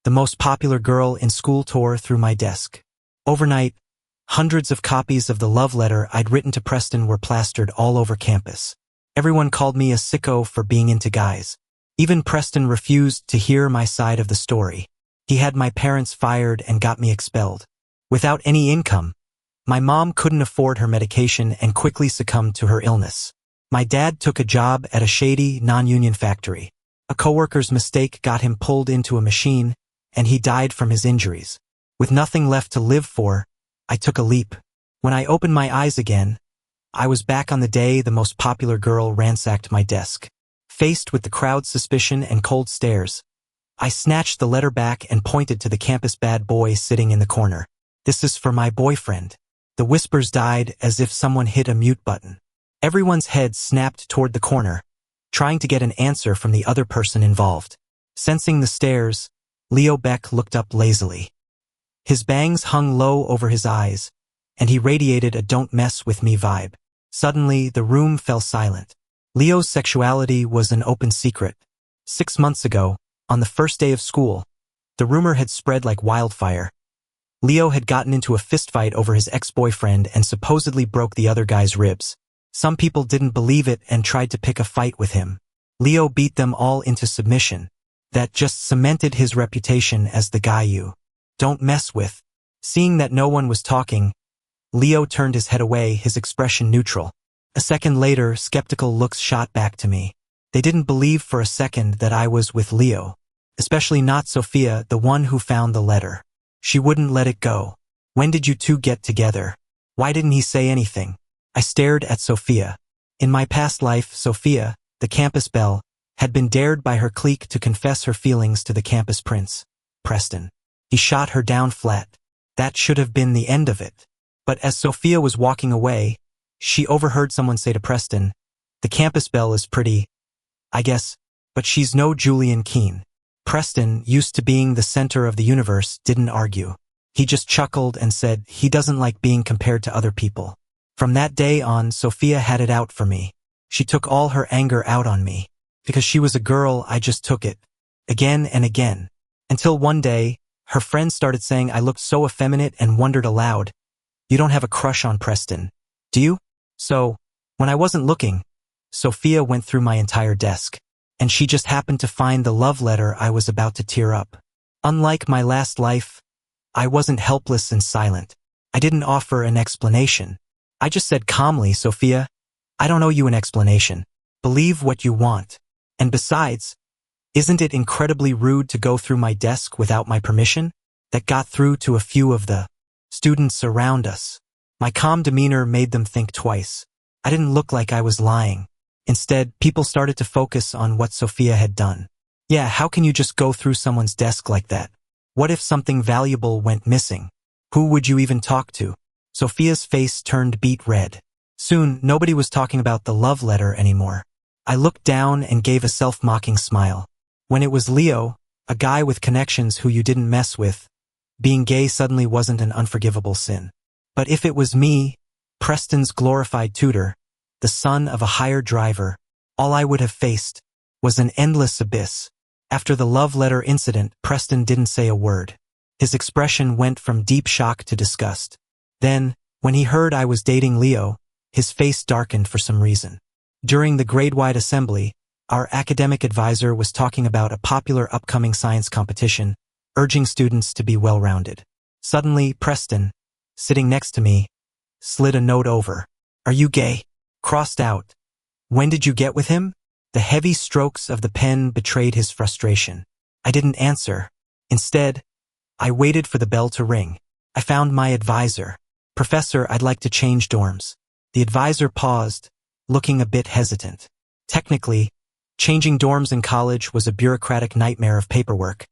the most popular girl in school, tore through my desk. Overnight, hundreds of copies of the love letter I'd written to Preston were plastered all over campus. Everyone called me a sicko for being into guys. Even Preston refused to hear my side of the story. He had my parents fired and got me expelled. Without any income, my mom couldn't afford her medication and quickly succumbed to her illness. My dad took a job at a shady, non-union factory. A coworker's mistake got him pulled into a machine, and he died from his injuries. With nothing left to live for, I took a leap. When I opened my eyes again, I was back on the day the most popular girl ransacked my desk. Faced with the crowd's suspicion and cold stares, I snatched the letter back and pointed to the campus bad boy sitting in the corner. "This is for my boyfriend." The whispers died as if someone hit a mute button. Everyone's head snapped toward the corner, trying to get an answer from the other person involved. Sensing the stares, Leo Beck looked up lazily. His bangs hung low over his eyes, and he radiated a "don't mess with me" vibe. Suddenly, the room fell silent. Leo's sexuality was an open secret. 6 months ago, on the first day of school, the rumor had spread like wildfire. Leo had gotten into a fistfight over his ex-boyfriend and supposedly broke the other guy's ribs. Some people didn't believe it and tried to pick a fight with him. Leo beat them all into submission. That just cemented his reputation as the guy you don't mess with. Seeing that no one was talking, Leo turned his head away, his expression neutral. A second later, skeptical looks shot back to me. They didn't believe for a second that I was with Leo. Especially not Sophia, the one who found the letter. She wouldn't let it go. "When did you two get together? Why didn't he say anything?" I stared at Sophia. In my past life, Sophia, the campus belle, had been dared by her clique to confess her feelings to the campus prince, Preston. He shot her down flat. That should have been the end of it. But as Sophia was walking away, she overheard someone say to Preston, "The campus belle is pretty, I guess, but she's no Julian Keene." Preston, used to being the center of the universe, didn't argue. He just chuckled and said he doesn't like being compared to other people. From that day on, Sophia had it out for me. She took all her anger out on me. Because she was a girl, I just took it. Again and again. Until one day, her friends started saying I looked so effeminate and wondered aloud, "You don't have a crush on Preston, do you?" So, when I wasn't looking, Sophia went through my entire desk. And she just happened to find the love letter I was about to tear up. Unlike my last life, I wasn't helpless and silent. I didn't offer an explanation. I just said calmly, "Sophia, I don't owe you an explanation. Believe what you want. And besides, isn't it incredibly rude to go through my desk without my permission?" That got through to a few of the students around us. My calm demeanor made them think twice. I didn't look like I was lying. Instead, people started to focus on what Sophia had done. Yeah, how can you just go through someone's desk like that? What if something valuable went missing? Who would you even talk to? Sophia's face turned beet red. Soon, nobody was talking about the love letter anymore. I looked down and gave a self-mocking smile. When it was Leo, a guy with connections who you didn't mess with, being gay suddenly wasn't an unforgivable sin. But if it was me, Preston's glorified tutor, the son of a hired driver, all I would have faced was an endless abyss. After the love letter incident, Preston didn't say a word. His expression went from deep shock to disgust. Then, when he heard I was dating Leo, his face darkened for some reason. During the grade-wide assembly, our academic advisor was talking about a popular upcoming science competition, urging students to be well-rounded. Suddenly, Preston, sitting next to me, slid a note over. "Are you gay?" Crossed out. "When did you get with him?" The heavy strokes of the pen betrayed his frustration. I didn't answer. Instead, I waited for the bell to ring. I found my advisor. "Professor, I'd like to change dorms." The advisor paused, looking a bit hesitant. Technically, changing dorms in college was a bureaucratic nightmare of paperwork.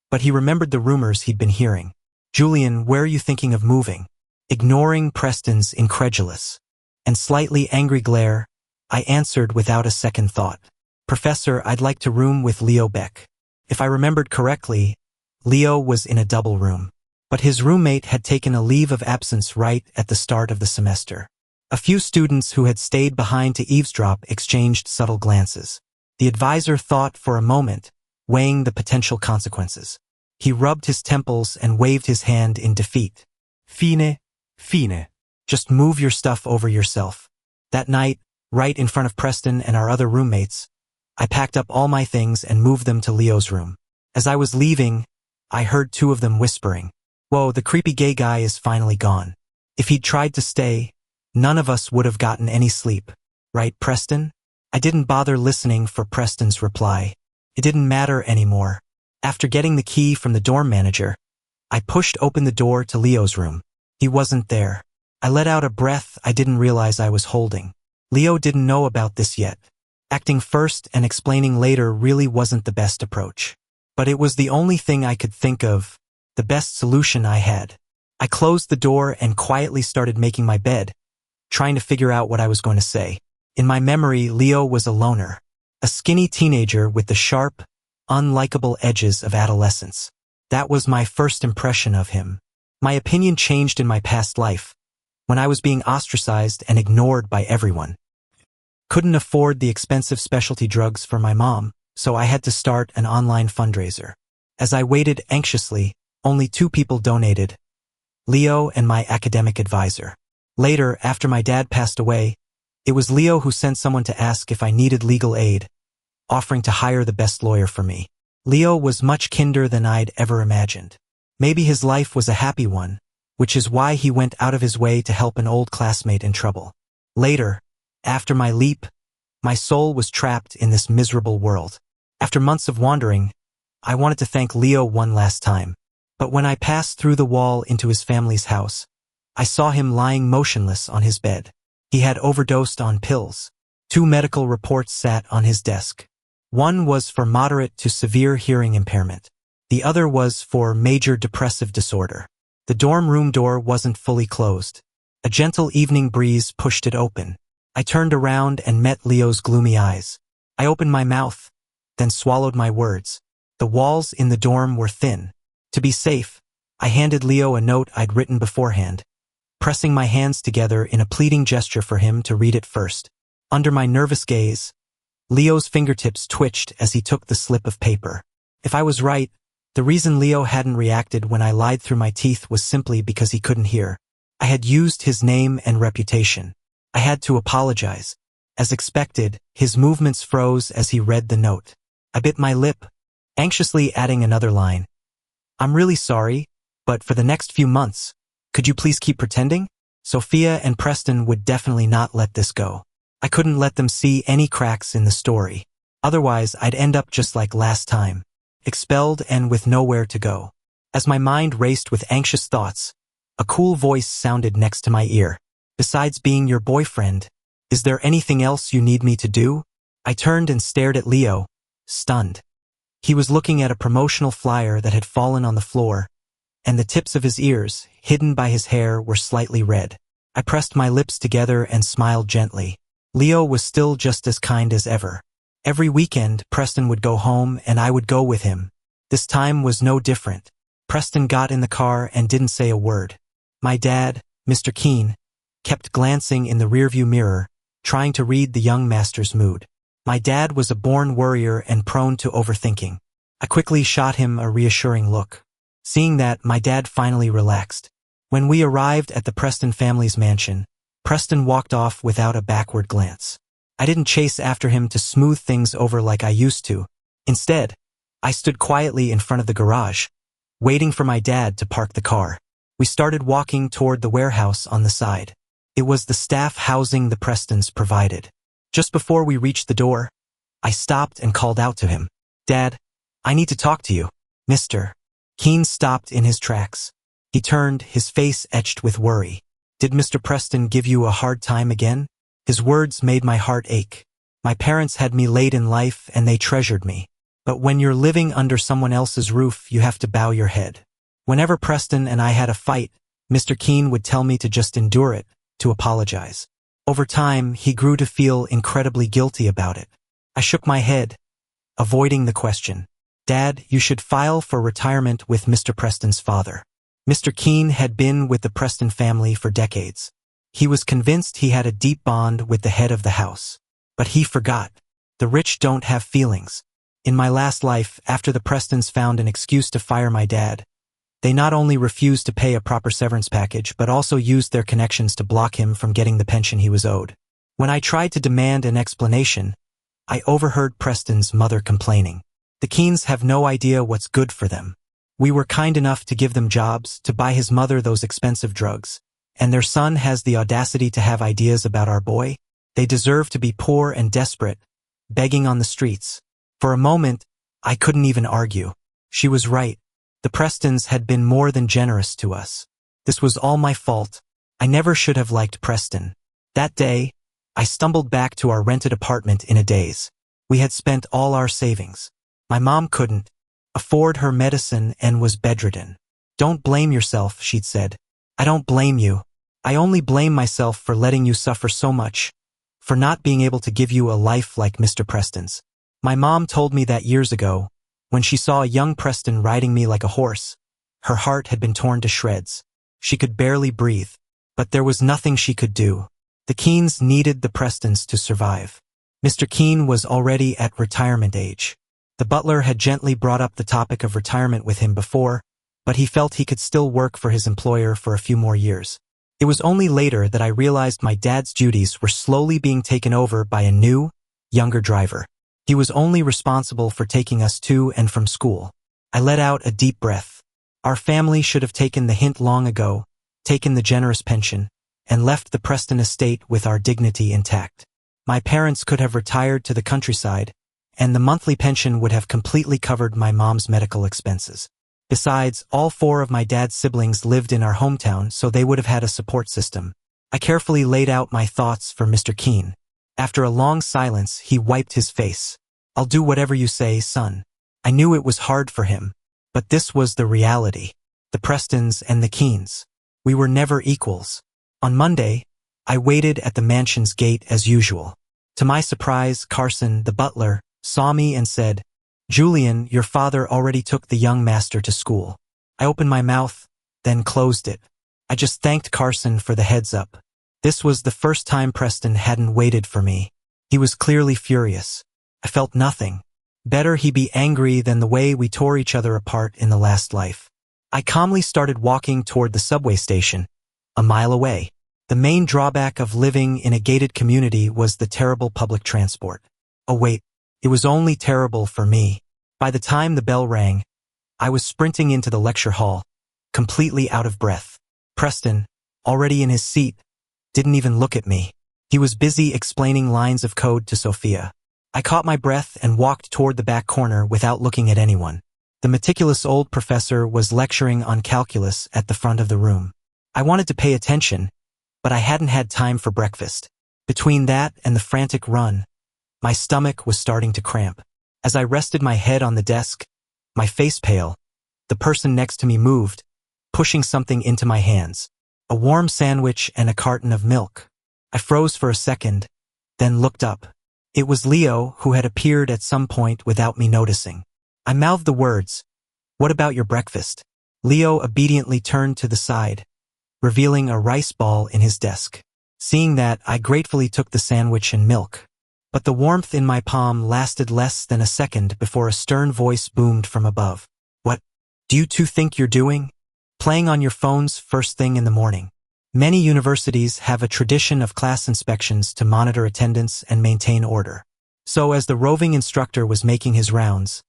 But he remembered the rumors he'd been hearing. "Julian, where are you thinking of moving?" Ignoring Preston's incredulous and slightly angry glare, I answered without a second thought. "Professor, I'd like to room with Leo Beck." If I remembered correctly, Leo was in a double room. But his roommate had taken a leave of absence right at the start of the semester. A few students who had stayed behind to eavesdrop exchanged subtle glances. The advisor thought for a moment, weighing the potential consequences. He rubbed his temples and waved his hand in defeat. Fine, fine. Just move your stuff over yourself. That night, right in front of Preston and our other roommates, I packed up all my things and moved them to Leo's room. As I was leaving, I heard two of them whispering, "Whoa, the creepy gay guy is finally gone. If he'd tried to stay, none of us would have gotten any sleep. Right, Preston?" I didn't bother listening for Preston's reply. It didn't matter anymore. After getting the key from the dorm manager, I pushed open the door to Leo's room. He wasn't there. I let out a breath I didn't realize I was holding. Leo didn't know about this yet. Acting first and explaining later really wasn't the best approach. But it was the only thing I could think of, the best solution I had. I closed the door and quietly started making my bed, trying to figure out what I was going to say. In my memory, Leo was a loner, a skinny teenager with the sharp, unlikable edges of adolescence. That was my first impression of him. My opinion changed in my past life, when I was being ostracized and ignored by everyone. Couldn't afford the expensive specialty drugs for my mom, so I had to start an online fundraiser. As I waited anxiously, only 2 people donated, Leo and my academic advisor. Later, after my dad passed away, it was Leo who sent someone to ask if I needed legal aid, offering to hire the best lawyer for me. Leo was much kinder than I'd ever imagined. Maybe his life was a happy one, which is why he went out of his way to help an old classmate in trouble. Later, after my leap, my soul was trapped in this miserable world. After months of wandering, I wanted to thank Leo one last time. But when I passed through the wall into his family's house, I saw him lying motionless on his bed. He had overdosed on pills. 2 medical reports sat on his desk. One was for moderate to severe hearing impairment. The other was for major depressive disorder. The dorm room door wasn't fully closed. A gentle evening breeze pushed it open. I turned around and met Leo's gloomy eyes. I opened my mouth, then swallowed my words. The walls in the dorm were thin. To be safe, I handed Leo a note I'd written beforehand, pressing my hands together in a pleading gesture for him to read it first. Under my nervous gaze, Leo's fingertips twitched as he took the slip of paper. If I was right, the reason Leo hadn't reacted when I lied through my teeth was simply because he couldn't hear. I had used his name and reputation. I had to apologize. As expected, his movements froze as he read the note. I bit my lip, anxiously adding another line. "I'm really sorry, but for the next few months, could you please keep pretending?" Sophia and Preston would definitely not let this go. I couldn't let them see any cracks in the story. Otherwise, I'd end up just like last time, expelled and with nowhere to go. As my mind raced with anxious thoughts, a cool voice sounded next to my ear. "Besides being your boyfriend, is there anything else you need me to do?" I turned and stared at Leo, stunned. He was looking at a promotional flyer that had fallen on the floor, and the tips of his ears, hidden by his hair, were slightly red. I pressed my lips together and smiled gently. Leo was still just as kind as ever. Every weekend, Preston would go home and I would go with him. This time was no different. Preston got in the car and didn't say a word. My dad, Mr. Keene, kept glancing in the rearview mirror, trying to read the young master's mood. My dad was a born worrier and prone to overthinking. I quickly shot him a reassuring look. Seeing that, my dad finally relaxed. When we arrived at the Preston family's mansion, Preston walked off without a backward glance. I didn't chase after him to smooth things over like I used to. Instead, I stood quietly in front of the garage, waiting for my dad to park the car. We started walking toward the warehouse on the side. It was the staff housing the Prestons provided. Just before we reached the door, I stopped and called out to him. "Dad, I need to talk to you." Mr. Keene stopped in his tracks. He turned, his face etched with worry. "Did Mr. Preston give you a hard time again?" His words made my heart ache. My parents had me late in life and they treasured me. But when you're living under someone else's roof, you have to bow your head. Whenever Preston and I had a fight, Mr. Keene would tell me to just endure it, to apologize. Over time, he grew to feel incredibly guilty about it. I shook my head, avoiding the question. "Dad, you should file for retirement with Mr. Preston's father." Mr. Keene had been with the Preston family for decades. He was convinced he had a deep bond with the head of the house. But he forgot. The rich don't have feelings. In my last life, after the Prestons found an excuse to fire my dad, they not only refused to pay a proper severance package but also used their connections to block him from getting the pension he was owed. When I tried to demand an explanation, I overheard Preston's mother complaining. The Keens have no idea what's good for them. We were kind enough to give them jobs, to buy his mother those expensive drugs, and their son has the audacity to have ideas about our boy? They deserve to be poor and desperate, begging on the streets. For a moment, I couldn't even argue. She was right. The Prestons had been more than generous to us. This was all my fault. I never should have liked Preston. That day, I stumbled back to our rented apartment in a daze. We had spent all our savings. My mom couldn't afford her medicine and was bedridden. "Don't blame yourself," she'd said. "I don't blame you. I only blame myself for letting you suffer so much, for not being able to give you a life like Mr. Preston's." My mom told me that years ago, when she saw a young Preston riding me like a horse. Her heart had been torn to shreds. She could barely breathe, but there was nothing she could do. The Keens needed the Prestons to survive. Mr. Keen was already at retirement age. The butler had gently brought up the topic of retirement with him before, but he felt he could still work for his employer for a few more years. It was only later that I realized my dad's duties were slowly being taken over by a new, younger driver. He was only responsible for taking us to and from school. I let out a deep breath. Our family should have taken the hint long ago, taken the generous pension, and left the Preston estate with our dignity intact. My parents could have retired to the countryside, and the monthly pension would have completely covered my mom's medical expenses. Besides, all 4 of my dad's siblings lived in our hometown, so they would have had a support system. I carefully laid out my thoughts for Mr. Keen. After a long silence, he wiped his face. "I'll do whatever you say, son." I knew it was hard for him, but this was the reality. The Prestons and the Keens. We were never equals. On Monday, I waited at the mansion's gate as usual. To my surprise, Carson, the butler, saw me and said, "Julian, your father already took the young master to school." I opened my mouth, then closed it. I just thanked Carson for the heads up. This was the first time Preston hadn't waited for me. He was clearly furious. I felt nothing. Better he be angry than the way we tore each other apart in the last life. I calmly started walking toward the subway station, a mile away. The main drawback of living in a gated community was the terrible public transport. Oh wait, it was only terrible for me. By the time the bell rang, I was sprinting into the lecture hall, completely out of breath. Preston, already in his seat, didn't even look at me. He was busy explaining lines of code to Sophia. I caught my breath and walked toward the back corner without looking at anyone. The meticulous old professor was lecturing on calculus at the front of the room. I wanted to pay attention, but I hadn't had time for breakfast. Between that and the frantic run, my stomach was starting to cramp. As I rested my head on the desk, my face pale, the person next to me moved, pushing something into my hands. A warm sandwich and a carton of milk. I froze for a second, then looked up. It was Leo, who had appeared at some point without me noticing. I mouthed the words, "What about your breakfast?" Leo obediently turned to the side, revealing a rice ball in his desk. Seeing that, I gratefully took the sandwich and milk. But the warmth in my palm lasted less than a second before a stern voice boomed from above. "What do you two think you're doing? Playing on your phones first thing in the morning?" Many universities have a tradition of class inspections to monitor attendance and maintain order. So as the roving instructor was making his rounds,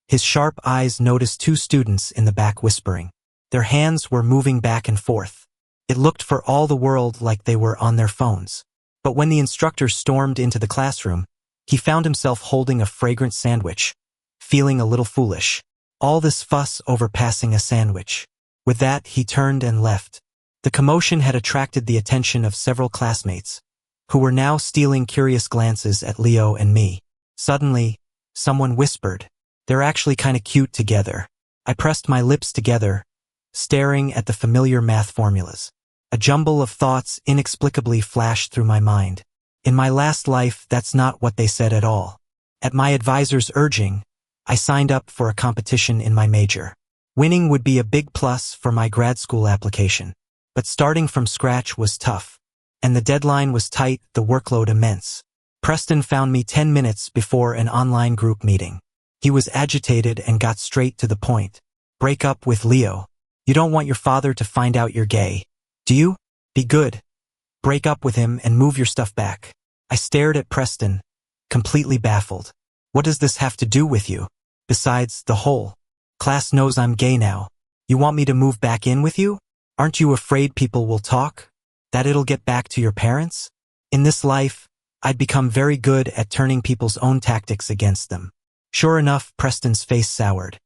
his sharp eyes noticed 2 students in the back whispering. Their hands were moving back and forth. It looked for all the world like they were on their phones. But when the instructor stormed into the classroom, he found himself holding a fragrant sandwich, feeling a little foolish. All this fuss over passing a sandwich. With that, he turned and left. The commotion had attracted the attention of several classmates, who were now stealing curious glances at Leo and me. Suddenly, someone whispered, "They're actually kinda cute together." I pressed my lips together, staring at the familiar math formulas. A jumble of thoughts inexplicably flashed through my mind. In my last life, that's not what they said at all. At my advisor's urging, I signed up for a competition in my major. Winning would be a big plus for my grad school application. But starting from scratch was tough. And the deadline was tight, the workload immense. Preston found me 10 minutes before an online group meeting. He was agitated and got straight to the point. Break up with Leo. You don't want your father to find out you're gay, do you? Be good. Break up with him and move your stuff back. I stared at Preston, completely baffled. What does this have to do with you? Besides, the whole class knows I'm gay now. You want me to move back in with you? Aren't you afraid people will talk? That it'll get back to your parents? In this life, I'd become very good at turning people's own tactics against them. Sure enough, Preston's face soured.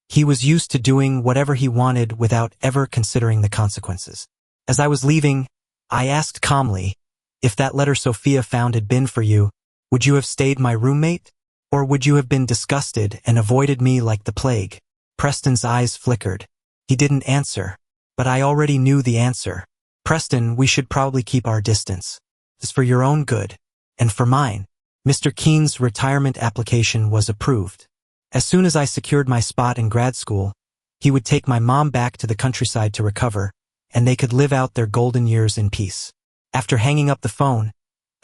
He was used to doing whatever he wanted without ever considering the consequences. As I was leaving, I asked calmly, if that letter Sophia found had been for you, would you have stayed my roommate? Or would you have been disgusted and avoided me like the plague? Preston's eyes flickered. He didn't answer, but I already knew the answer. Preston, we should probably keep our distance. It's for your own good. And for mine. Mr. Keene's retirement application was approved. As soon as I secured my spot in grad school, he would take my mom back to the countryside to recover, and they could live out their golden years in peace. After hanging up the phone,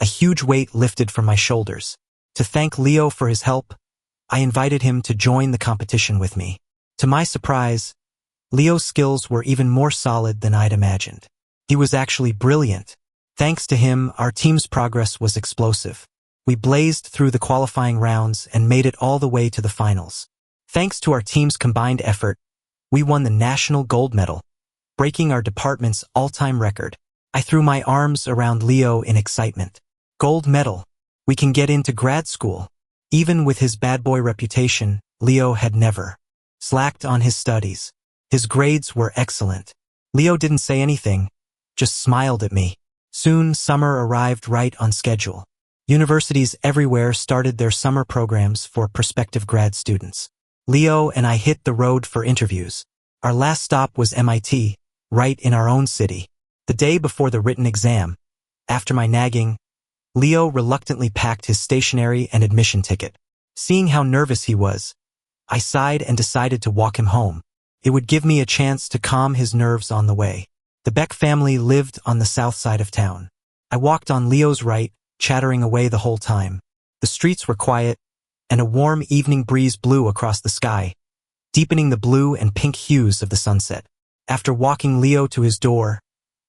a huge weight lifted from my shoulders. To thank Leo for his help, I invited him to join the competition with me. To my surprise, Leo's skills were even more solid than I'd imagined. He was actually brilliant. Thanks to him, our team's progress was explosive. We blazed through the qualifying rounds and made it all the way to the finals. Thanks to our team's combined effort, we won the national gold medal, breaking our department's all-time record. I threw my arms around Leo in excitement. Gold medal. We can get into grad school. Even with his bad boy reputation, Leo had never slacked on his studies. His grades were excellent. Leo didn't say anything, just smiled at me. Soon, summer arrived right on schedule. Universities everywhere started their summer programs for prospective grad students. Leo and I hit the road for interviews. Our last stop was MIT, right in our own city. The day before the written exam, after my nagging, Leo reluctantly packed his stationery and admission ticket. Seeing how nervous he was, I sighed and decided to walk him home. It would give me a chance to calm his nerves on the way. The Beck family lived on the south side of town. I walked on Leo's right, chattering away the whole time. The streets were quiet, and a warm evening breeze blew across the sky, deepening the blue and pink hues of the sunset. After walking Leo to his door,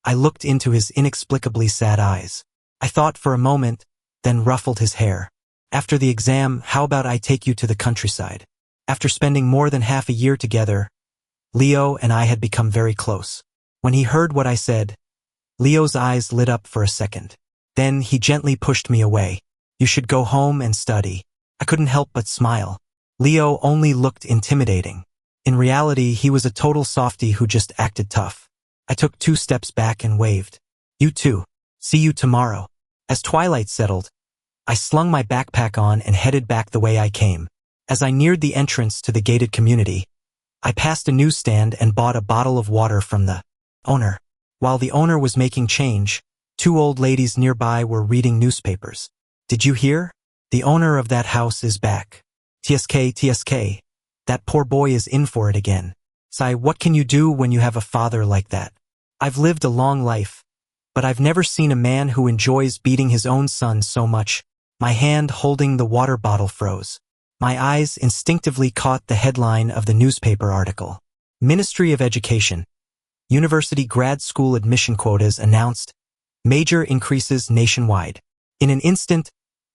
I looked into his inexplicably sad eyes. I thought for a moment, then ruffled his hair. After the exam, how about I take you to the countryside? After spending more than half a year together, Leo and I had become very close. When he heard what I said, Leo's eyes lit up for a second. Then he gently pushed me away. You should go home and study. I couldn't help but smile. Leo only looked intimidating. In reality, he was a total softie who just acted tough. I took 2 steps back and waved. You too. See you tomorrow. As twilight settled, I slung my backpack on and headed back the way I came. As I neared the entrance to the gated community, I passed a newsstand and bought a bottle of water from the owner. While the owner was making change, 2 old ladies nearby were reading newspapers. Did you hear? The owner of that house is back. TSK. That poor boy is in for it again. Sai, what can you do when you have a father like that? I've lived a long life, but I've never seen a man who enjoys beating his own son so much. My hand holding the water bottle froze. My eyes instinctively caught the headline of the newspaper article. Ministry of Education. University grad school admission quotas announced. Major increases nationwide. In an instant,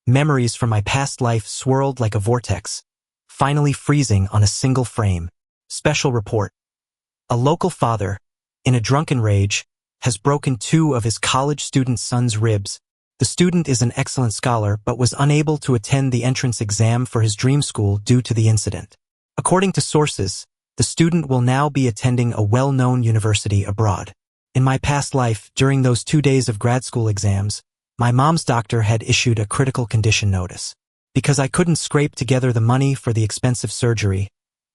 memories from my past life swirled like a vortex, finally freezing on a single frame. Special report. A local father, in a drunken rage, has broken 2 of his college student son's ribs. The student is an excellent scholar but was unable to attend the entrance exam for his dream school due to the incident. According to sources, the student will now be attending a well-known university abroad. In my past life, during those 2 days of grad school exams, my mom's doctor had issued a critical condition notice. Because I couldn't scrape together the money for the expensive surgery,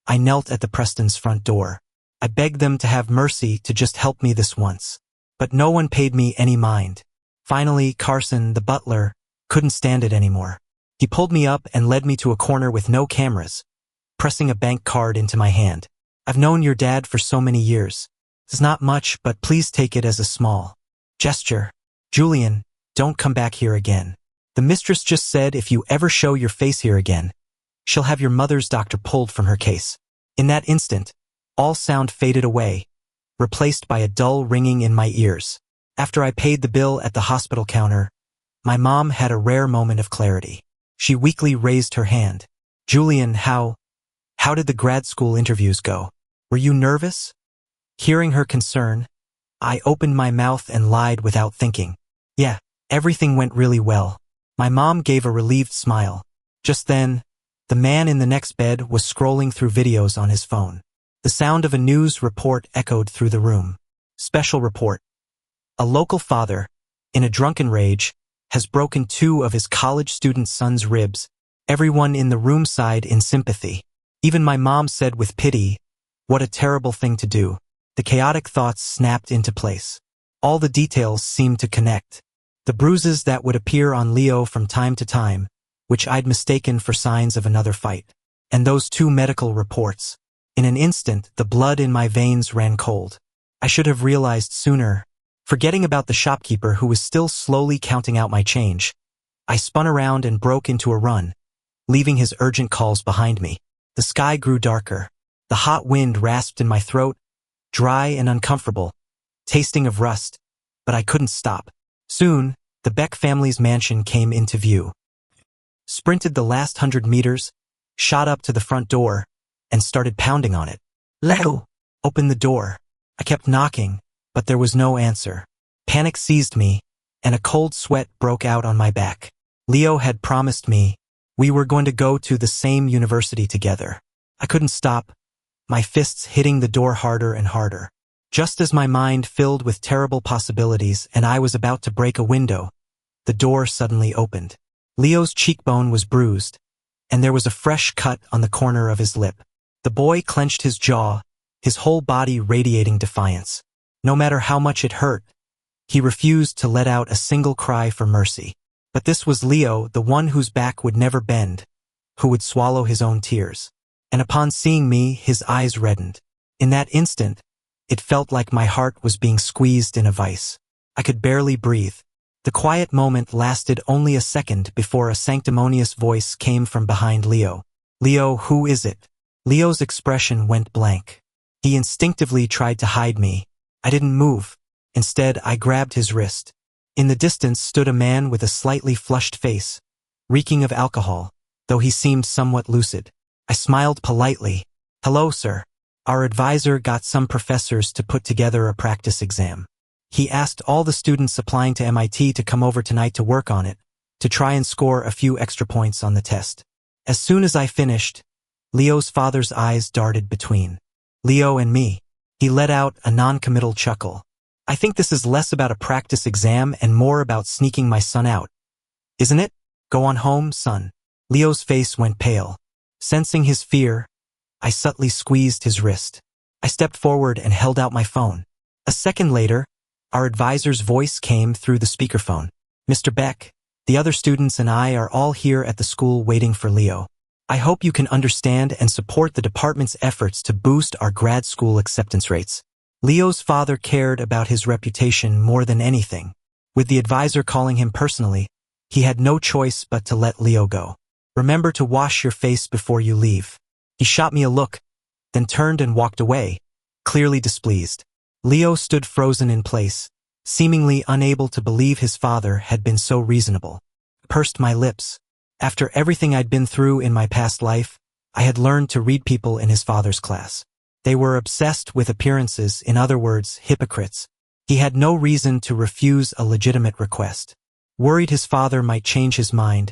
I knelt at the Prestons' front door. I begged them to have mercy to just help me this once. But no one paid me any mind. Finally, Carson, the butler, couldn't stand it anymore. He pulled me up and led me to a corner with no cameras, pressing a bank card into my hand. I've known your dad for so many years. It's not much, but please take it as a small gesture. Julian, don't come back here again. The mistress just said if you ever show your face here again, She'll have your mother's doctor pulled from her case. In that instant, all sound faded away, replaced by a dull ringing in my ears. After I paid the bill at the hospital counter, my mom had a rare moment of clarity. She weakly raised her hand. Julian, how did the grad school interviews go? Were you nervous? Hearing her concern, I opened my mouth and lied without thinking. Yeah, everything went really well. My mom gave a relieved smile. Just then, the man in the next bed was scrolling through videos on his phone. The sound of a news report echoed through the room. Special report. A local father, in a drunken rage, has broken 2 of his college student son's ribs. Everyone in the room sighed in sympathy. Even my mom said with pity, "What a terrible thing to do." The chaotic thoughts snapped into place. All the details seemed to connect. The bruises that would appear on Leo from time to time, which I'd mistaken for signs of another fight. And those 2 medical reports. In an instant, the blood in my veins ran cold. I should have realized sooner. Forgetting about the shopkeeper who was still slowly counting out my change, I spun around and broke into a run, leaving his urgent calls behind me. The sky grew darker. The hot wind rasped in my throat, dry and uncomfortable, tasting of rust, but I couldn't stop. Soon, the Beck family's mansion came into view. Sprinted the last 100 meters, shot up to the front door, and started pounding on it. Leo! Open the door. I kept knocking, but there was no answer. Panic seized me, and a cold sweat broke out on my back. Leo had promised me we were going to go to the same university together. I couldn't stop, my fists hitting the door harder and harder. Just as my mind filled with terrible possibilities and I was about to break a window, the door suddenly opened. Leo's cheekbone was bruised, and there was a fresh cut on the corner of his lip. The boy clenched his jaw, his whole body radiating defiance. No matter how much it hurt, he refused to let out a single cry for mercy. But this was Leo, the one whose back would never bend, who would swallow his own tears. And upon seeing me, his eyes reddened. In that instant, it felt like my heart was being squeezed in a vice. I could barely breathe. The quiet moment lasted only a second before a sanctimonious voice came from behind Leo. "Leo, who is it?" Leo's expression went blank. He instinctively tried to hide me. I didn't move. Instead, I grabbed his wrist. In the distance stood a man with a slightly flushed face, reeking of alcohol, though he seemed somewhat lucid. I smiled politely. "Hello, sir. Our advisor got some professors to put together a practice exam. He asked all the students applying to MIT to come over tonight to work on it, to try and score a few extra points on the test." As soon as I finished, Leo's father's eyes darted between Leo and me. He let out a non-committal chuckle. "I think this is less about a practice exam and more about sneaking my son out. Isn't it? Go on home, son." Leo's face went pale. Sensing his fear, I subtly squeezed his wrist. I stepped forward and held out my phone. A second later, our advisor's voice came through the speakerphone. "Mr. Beck, the other students and I are all here at the school waiting for Leo. I hope you can understand and support the department's efforts to boost our grad school acceptance rates." Leo's father cared about his reputation more than anything. With the advisor calling him personally, he had no choice but to let Leo go. "Remember to wash your face before you leave." He shot me a look, then turned and walked away, clearly displeased. Leo stood frozen in place, seemingly unable to believe his father had been so reasonable. I pursed my lips. After everything I'd been through in my past life, I had learned to read people in his father's class. They were obsessed with appearances, in other words, hypocrites. He had no reason to refuse a legitimate request. Worried his father might change his mind,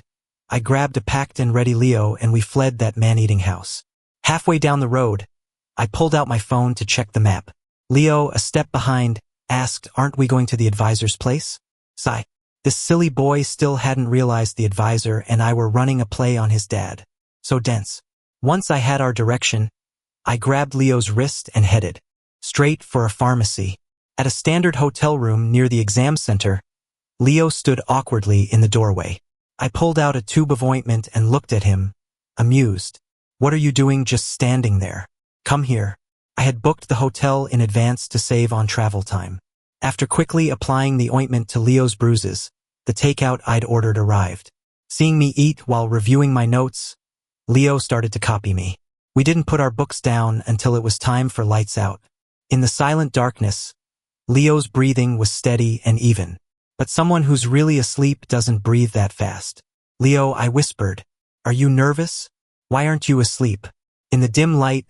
I grabbed a packed and ready Leo and we fled that man-eating house. Halfway down the road, I pulled out my phone to check the map. Leo, a step behind, asked, "Aren't we going to the advisor's place?" Sigh. This silly boy still hadn't realized the advisor and I were running a play on his dad. So dense. Once I had our direction, I grabbed Leo's wrist and headed straight for a pharmacy. At a standard hotel room near the exam center, Leo stood awkwardly in the doorway. I pulled out a tube of ointment and looked at him, amused. "What are you doing just standing there? Come here." I had booked the hotel in advance to save on travel time. After quickly applying the ointment to Leo's bruises, the takeout I'd ordered arrived. Seeing me eat while reviewing my notes, Leo started to copy me. We didn't put our books down until it was time for lights out. In the silent darkness, Leo's breathing was steady and even. But someone who's really asleep doesn't breathe that fast. Leo, I whispered, are you nervous? Why aren't you asleep? In the dim light,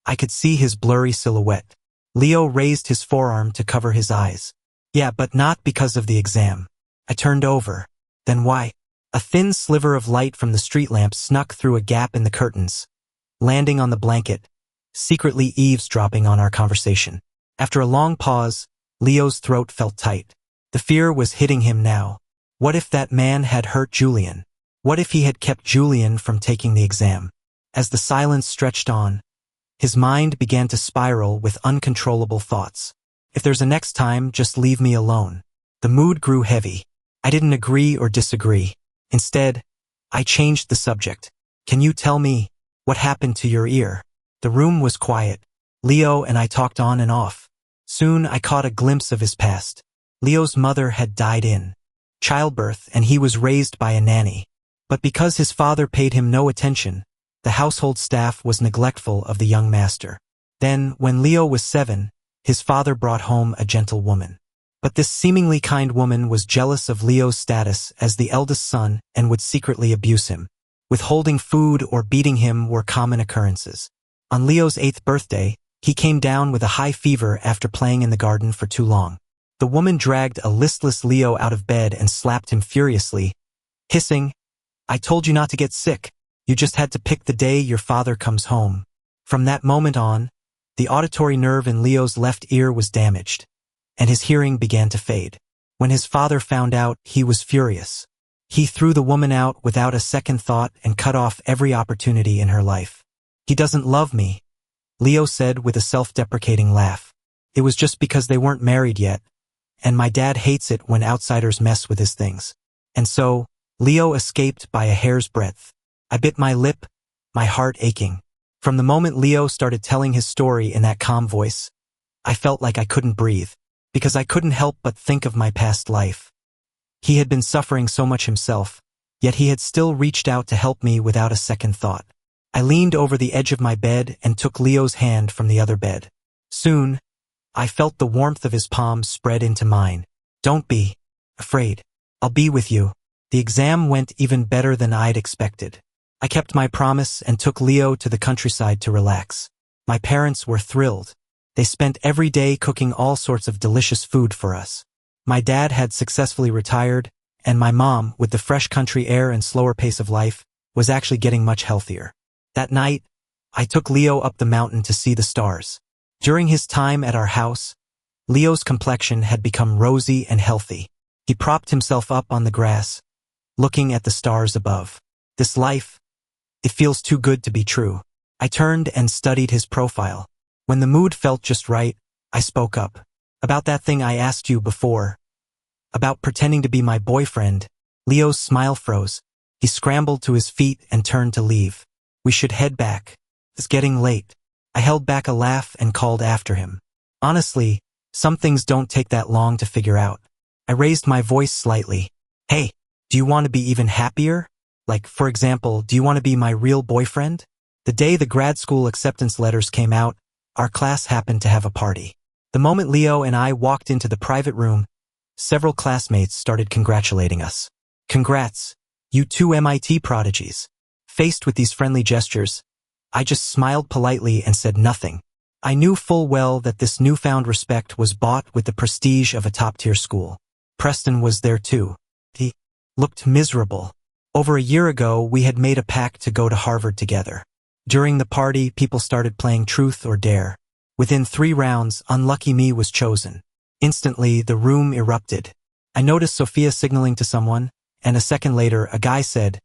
I could see his blurry silhouette. Leo raised his forearm to cover his eyes. Yeah, but not because of the exam. I turned over. Then why? A thin sliver of light from the street lamp snuck through a gap in the curtains, landing on the blanket, secretly eavesdropping on our conversation. After a long pause, Leo's throat felt tight. The fear was hitting him now. What if that man had hurt Julian? What if he had kept Julian from taking the exam? As the silence stretched on, his mind began to spiral with uncontrollable thoughts. If there's a next time, just leave me alone. The mood grew heavy. I didn't agree or disagree. Instead, I changed the subject. Can you tell me what happened to your ear? The room was quiet. Leo and I talked on and off. Soon I caught a glimpse of his past. Leo's mother had died in childbirth and he was raised by a nanny. But because his father paid him no attention, the household staff was neglectful of the young master. Then, when Leo was 7, his father brought home a gentle woman. But this seemingly kind woman was jealous of Leo's status as the eldest son and would secretly abuse him. Withholding food or beating him were common occurrences. On Leo's 8th birthday, he came down with a high fever after playing in the garden for too long. The woman dragged a listless Leo out of bed and slapped him furiously, hissing, I told you not to get sick. You just had to pick the day your father comes home. From that moment on, the auditory nerve in Leo's left ear was damaged, and his hearing began to fade. When his father found out, he was furious. He threw the woman out without a second thought and cut off every opportunity in her life. He doesn't love me, Leo said with a self-deprecating laugh. It was just because they weren't married yet, and my dad hates it when outsiders mess with his things. And so, Leo escaped by a hair's breadth. I bit my lip, my heart aching. From the moment Leo started telling his story in that calm voice, I felt like I couldn't breathe, because I couldn't help but think of my past life. He had been suffering so much himself, yet he had still reached out to help me without a second thought. I leaned over the edge of my bed and took Leo's hand from the other bed. Soon, I felt the warmth of his palm spread into mine. Don't be afraid. I'll be with you. The exam went even better than I'd expected. I kept my promise and took Leo to the countryside to relax. My parents were thrilled. They spent every day cooking all sorts of delicious food for us. My dad had successfully retired, and my mom, with the fresh country air and slower pace of life, was actually getting much healthier. That night, I took Leo up the mountain to see the stars. During his time at our house, Leo's complexion had become rosy and healthy. He propped himself up on the grass, looking at the stars above. This life, it feels too good to be true. I turned and studied his profile. When the mood felt just right, I spoke up. About that thing I asked you before. About pretending to be my boyfriend. Leo's smile froze. He scrambled to his feet and turned to leave. We should head back. It's getting late. I held back a laugh and called after him. Honestly, some things don't take that long to figure out. I raised my voice slightly. Hey, do you want to be even happier? Like, for example, do you want to be my real boyfriend? The day the grad school acceptance letters came out, our class happened to have a party. The moment Leo and I walked into the private room, several classmates started congratulating us. Congrats, you two MIT prodigies. Faced with these friendly gestures, I just smiled politely and said nothing. I knew full well that this newfound respect was bought with the prestige of a top-tier school. Preston was there too. He looked miserable. Over a year ago, we had made a pact to go to Harvard together. During the party, people started playing Truth or Dare. Within 3 rounds, unlucky me was chosen. Instantly, the room erupted. I noticed Sophia signaling to someone, and a second later, a guy said,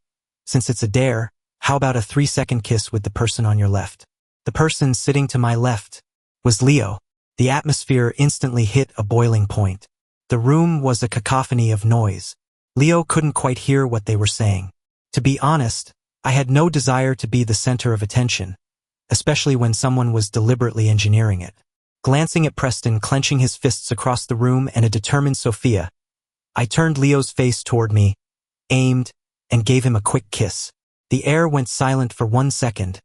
since it's a dare, how about a 3-second kiss with the person on your left? The person sitting to my left was Leo. The atmosphere instantly hit a boiling point. The room was a cacophony of noise. Leo couldn't quite hear what they were saying. To be honest, I had no desire to be the center of attention, especially when someone was deliberately engineering it. Glancing at Preston clenching his fists across the room and a determined Sophia, I turned Leo's face toward me, aimed, and gave him a quick kiss. The air went silent for 1 second.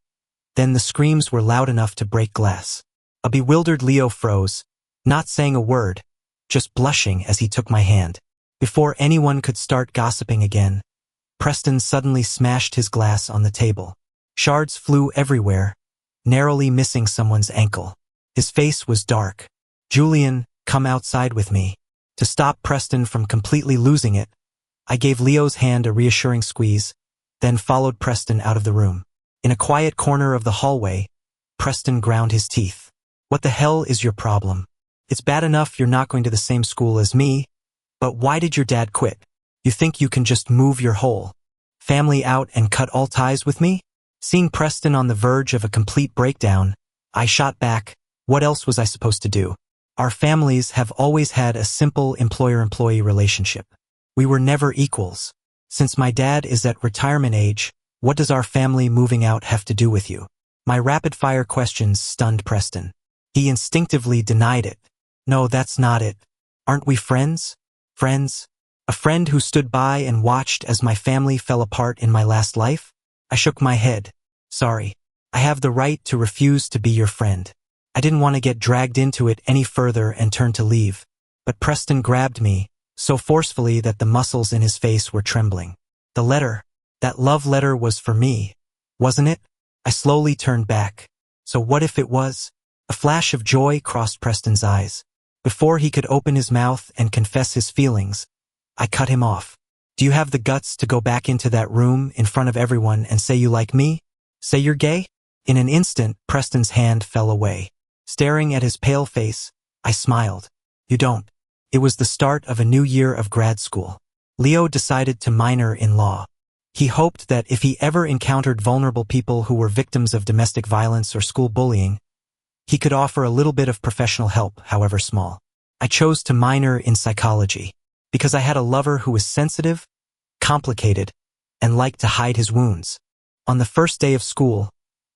Then the screams were loud enough to break glass. A bewildered Leo froze, not saying a word, just blushing as he took my hand. Before anyone could start gossiping again, Preston suddenly smashed his glass on the table. Shards flew everywhere, narrowly missing someone's ankle. His face was dark. "Julian, come outside with me." To stop Preston from completely losing it, I gave Leo's hand a reassuring squeeze, then followed Preston out of the room. In a quiet corner of the hallway, Preston ground his teeth. "What the hell is your problem? It's bad enough you're not going to the same school as me, but why did your dad quit? You think you can just move your whole family out and cut all ties with me?" Seeing Preston on the verge of a complete breakdown, I shot back, what else was I supposed to do? Our families have always had a simple employer-employee relationship. We were never equals. Since my dad is at retirement age, what does our family moving out have to do with you? My rapid-fire questions stunned Preston. He instinctively denied it. "No, that's not it. Aren't we friends? Friends? A friend who stood by and watched as my family fell apart in my last life?" I shook my head. "Sorry. I have the right to refuse to be your friend." I didn't want to get dragged into it any further and turned to leave. But Preston grabbed me, so forcefully that the muscles in his face were trembling. "The letter, that love letter was for me, wasn't it?" I slowly turned back. "So what if it was?" A flash of joy crossed Preston's eyes. Before he could open his mouth and confess his feelings, I cut him off. "Do you have the guts to go back into that room in front of everyone and say you like me? Say you're gay?" In an instant, Preston's hand fell away. Staring at his pale face, I smiled. "You don't." It was the start of a new year of grad school. Leo decided to minor in law. He hoped that if he ever encountered vulnerable people who were victims of domestic violence or school bullying, he could offer a little bit of professional help, however small. I chose to minor in psychology because I had a lover who was sensitive, complicated, and liked to hide his wounds. On the first day of school,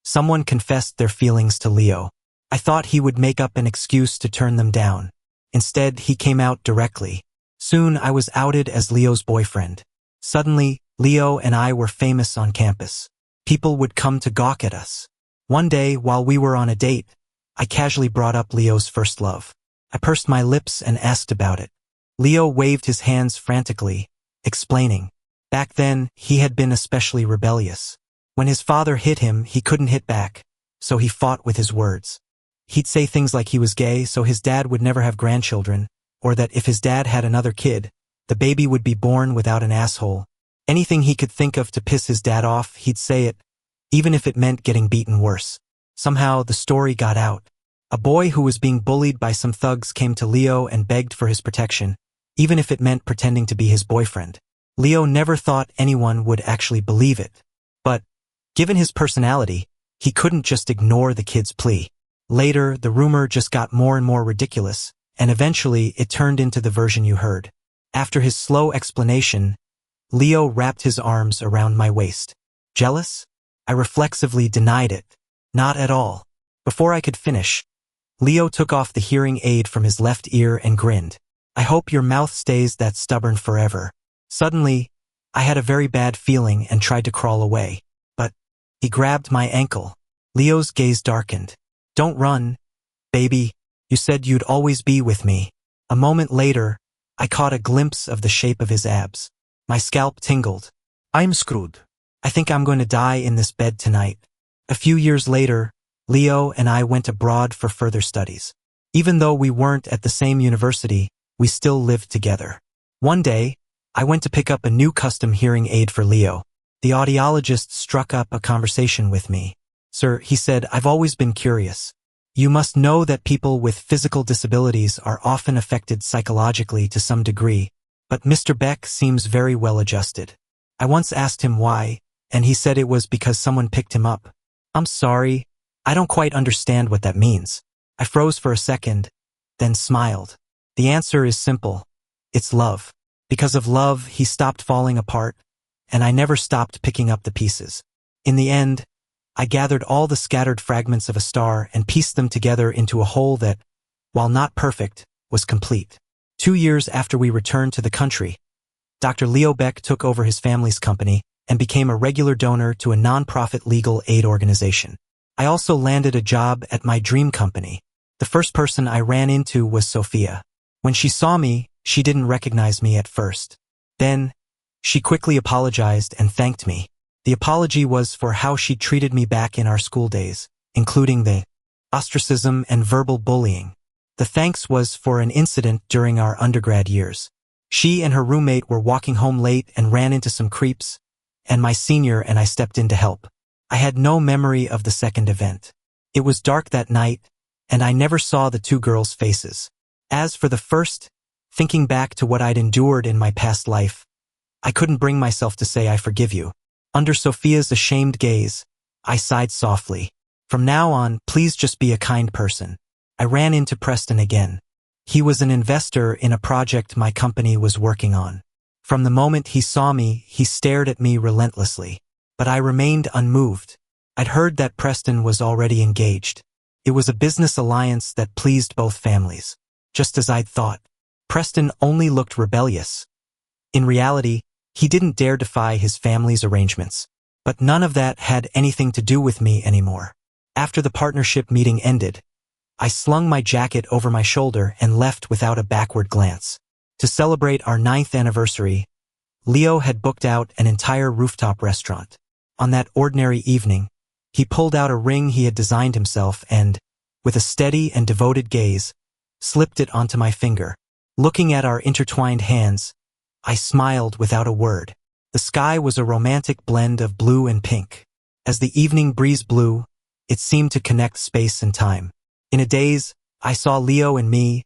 someone confessed their feelings to Leo. I thought he would make up an excuse to turn them down. Instead, he came out directly. Soon, I was outed as Leo's boyfriend. Suddenly, Leo and I were famous on campus. People would come to gawk at us. One day, while we were on a date, I casually brought up Leo's first love. I pursed my lips and asked about it. Leo waved his hands frantically, explaining. Back then, he had been especially rebellious. When his father hit him, he couldn't hit back, so he fought with his words. He'd say things like he was gay, so his dad would never have grandchildren, or that if his dad had another kid, the baby would be born without an asshole. Anything he could think of to piss his dad off, he'd say it, even if it meant getting beaten worse. Somehow, the story got out. A boy who was being bullied by some thugs came to Leo and begged for his protection, even if it meant pretending to be his boyfriend. Leo never thought anyone would actually believe it. But, given his personality, he couldn't just ignore the kid's plea. Later, the rumor just got more and more ridiculous, and eventually it turned into the version you heard. After his slow explanation, Leo wrapped his arms around my waist. Jealous? I reflexively denied it. Not at all. Before I could finish, Leo took off the hearing aid from his left ear and grinned. "I hope your mouth stays that stubborn forever." Suddenly, I had a very bad feeling and tried to crawl away. But he grabbed my ankle. Leo's gaze darkened. "Don't run, baby. You said you'd always be with me." A moment later, I caught a glimpse of the shape of his abs. My scalp tingled. "I'm screwed. I think I'm going to die in this bed tonight." A few years later, Leo and I went abroad for further studies. Even though we weren't at the same university, we still lived together. One day, I went to pick up a new custom hearing aid for Leo. The audiologist struck up a conversation with me. "Sir," he said, "I've always been curious. You must know that people with physical disabilities are often affected psychologically to some degree, but Mr. Beck seems very well adjusted." I once asked him why, and he said it was because someone picked him up. "I'm sorry, I don't quite understand what that means." I froze for a second, then smiled. The answer is simple. It's love. Because of love, he stopped falling apart, and I never stopped picking up the pieces. In the end, I gathered all the scattered fragments of a star and pieced them together into a whole that, while not perfect, was complete. 2 years after we returned to the country, Dr. Leo Beck took over his family's company, and became a regular donor to a nonprofit legal aid organization. I also landed a job at my dream company. The first person I ran into was Sophia. When she saw me, she didn't recognize me at first. Then, she quickly apologized and thanked me. The apology was for how she treated me back in our school days, including the ostracism and verbal bullying. The thanks was for an incident during our undergrad years. She and her roommate were walking home late and ran into some creeps, and my senior and I stepped in to help. I had no memory of the second event. It was dark that night, and I never saw the two girls' faces. As for the first, thinking back to what I'd endured in my past life, I couldn't bring myself to say I forgive you. Under Sophia's ashamed gaze, I sighed softly. From now on, please just be a kind person. I ran into Preston again. He was an investor in a project my company was working on. From the moment he saw me, he stared at me relentlessly. But I remained unmoved. I'd heard that Preston was already engaged. It was a business alliance that pleased both families. Just as I'd thought. Preston only looked rebellious. In reality, he didn't dare defy his family's arrangements. But none of that had anything to do with me anymore. After the partnership meeting ended, I slung my jacket over my shoulder and left without a backward glance. To celebrate our 9th anniversary, Leo had booked out an entire rooftop restaurant. On that ordinary evening, he pulled out a ring he had designed himself and, with a steady and devoted gaze, slipped it onto my finger. Looking at our intertwined hands, I smiled without a word. The sky was a romantic blend of blue and pink. As the evening breeze blew, it seemed to connect space and time. In a daze, I saw Leo and me,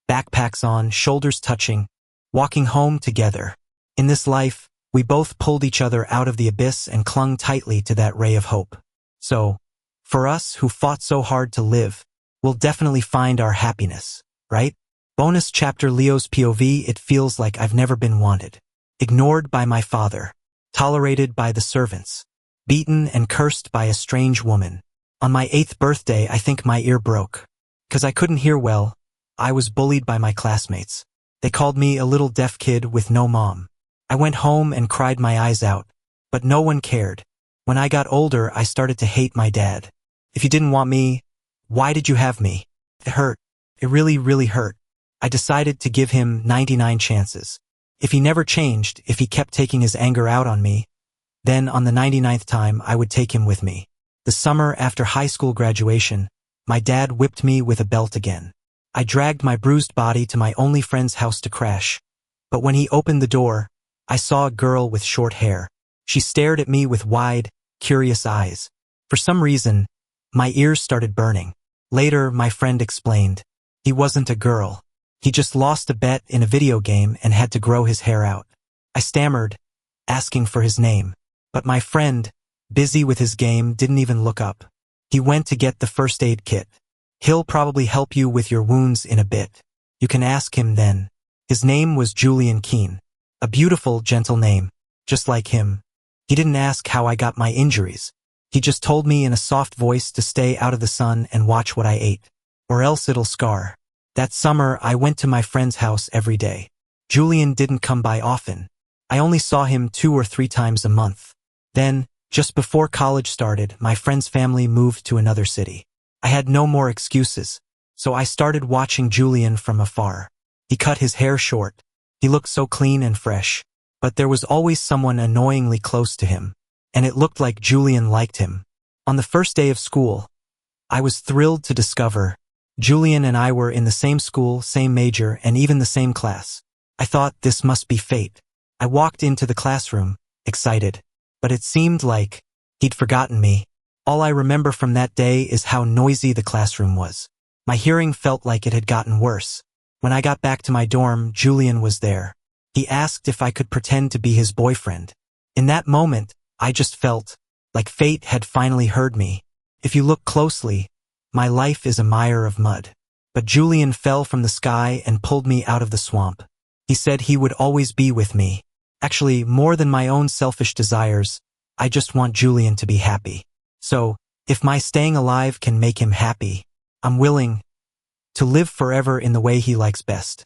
backpacks on, shoulders touching, walking home together. In this life, we both pulled each other out of the abyss and clung tightly to that ray of hope. So, for us who fought so hard to live, we'll definitely find our happiness, right? Bonus chapter Leo's POV. It feels like I've never been wanted. Ignored by my father. Tolerated by the servants. Beaten and cursed by a strange woman. On my 8th birthday, I think my ear broke. 'Cause I couldn't hear well, I was bullied by my classmates. They called me a little deaf kid with no mom. I went home and cried my eyes out, but no one cared. When I got older, I started to hate my dad. If you didn't want me, why did you have me? It hurt. It really, really hurt. I decided to give him 99 chances. If he never changed, if he kept taking his anger out on me, then on the 99th time I would take him with me. The summer after high school graduation, my dad whipped me with a belt again. I dragged my bruised body to my only friend's house to crash. But when he opened the door, I saw a girl with short hair. She stared at me with wide, curious eyes. For some reason, my ears started burning. Later, my friend explained. He wasn't a girl. He just lost a bet in a video game and had to grow his hair out. I stammered, asking for his name. But my friend, busy with his game, didn't even look up. He went to get the first aid kit. He'll probably help you with your wounds in a bit. You can ask him then. His name was Julian Keene. A beautiful, gentle name, just like him. He didn't ask how I got my injuries. He just told me in a soft voice to stay out of the sun and watch what I ate, or else it'll scar. That summer, I went to my friend's house every day. Julian didn't come by often. I only saw him 2 or 3 times a month. Then, just before college started, my friend's family moved to another city. I had no more excuses, so I started watching Julian from afar. He cut his hair short. He looked so clean and fresh, but there was always someone annoyingly close to him, and it looked like Julian liked him. On the first day of school, I was thrilled to discover Julian and I were in the same school, same major, and even the same class. I thought this must be fate. I walked into the classroom, excited, but it seemed like he'd forgotten me. All I remember from that day is how noisy the classroom was. My hearing felt like it had gotten worse. When I got back to my dorm, Julian was there. He asked if I could pretend to be his boyfriend. In that moment, I just felt like fate had finally heard me. If you look closely, my life is a mire of mud. But Julian fell from the sky and pulled me out of the swamp. He said he would always be with me. Actually, more than my own selfish desires, I just want Julian to be happy. So, if my staying alive can make him happy, I'm willing to live forever in the way he likes best.